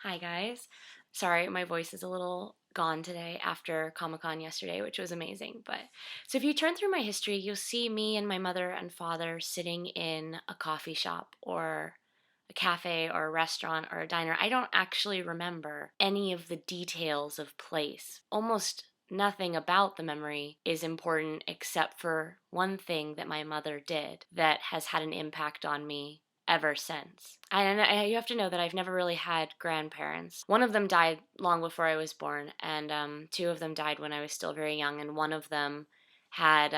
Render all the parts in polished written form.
Hi, guys. Sorry, my voice is a little gone today after Comic-Con yesterday, which was amazing. But so if you turn through my history, you'll see me and my mother and father sitting in a coffee shop or a cafe or a restaurant or a diner. I don't actually remember any of the details of place. Almost nothing about the memory is important except for one thing that my mother did that has had an impact on me ever since. You have to know that I've never really had grandparents. One of them died long before I was born, and two of them died when I was still very young, and one of them had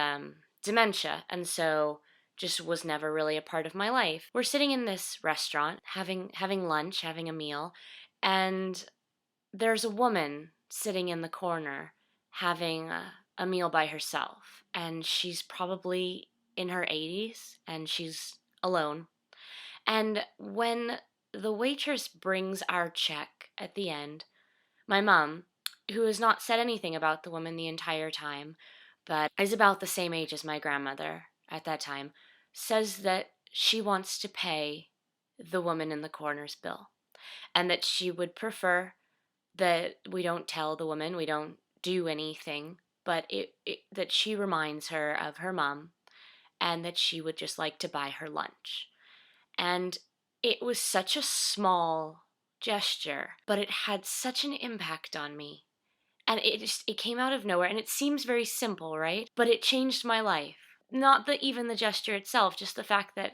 dementia, and so just was never really a part of my life. We're sitting in this restaurant having lunch, having a meal, and there's a woman sitting in the corner having a meal by herself, and she's probably in her 80s, and she's alone. And when the waitress brings our check at the end, my mom, who has not said anything about the woman the entire time, but is about the same age as my grandmother at that time, says that she wants to pay the woman in the corner's bill and that she would prefer that we don't tell the woman, we don't do anything, but that she reminds her of her mom and that she would just like to buy her lunch. And it was such a small gesture, but it had such an impact on me. And it came out of nowhere, and it seems very simple, right? But it changed my life. Not even the gesture itself, just the fact that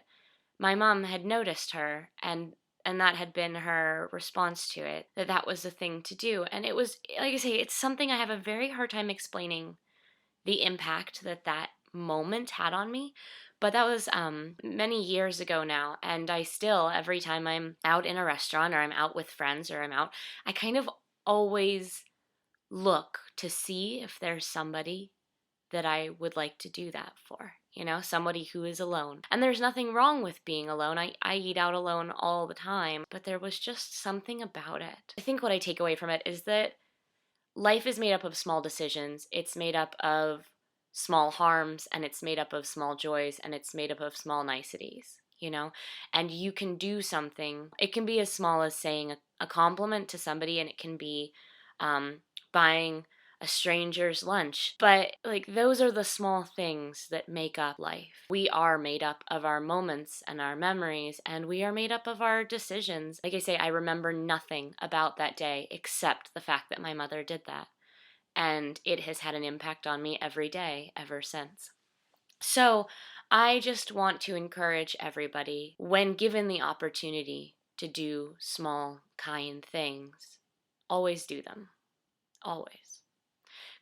my mom had noticed her, and that had been her response to it, that was the thing to do. And it was, like I say, it's something I have a very hard time explaining the impact that moment had on me. But that was many years ago now, and I still, every time I'm out in a restaurant or I'm out with friends or I'm out, I kind of always look to see if there's somebody that I would like to do that for. Somebody who is alone. And there's nothing wrong with being alone. I eat out alone all the time, but there was just something about it. I think what I take away from it is that life is made up of small decisions. It's made up of small harms, and it's made up of small joys, and it's made up of small niceties. And you can do something. It can be as small as saying a compliment to somebody, and it can be buying a stranger's lunch. But like, those are the small things that make up life. We are made up of our moments and our memories, and we are made up of our decisions. Like I say, I remember nothing about that day except the fact that my mother did that. And it has had an impact on me every day ever since. So I just want to encourage everybody, when given the opportunity to do small, kind things, always do them. Always.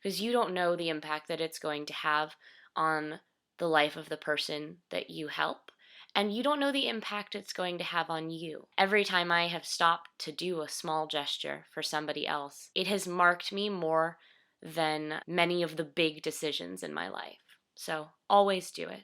Because you don't know the impact that it's going to have on the life of the person that you help. And you don't know the impact it's going to have on you. Every time I have stopped to do a small gesture for somebody else, it has marked me more than many of the big decisions in my life. So always do it.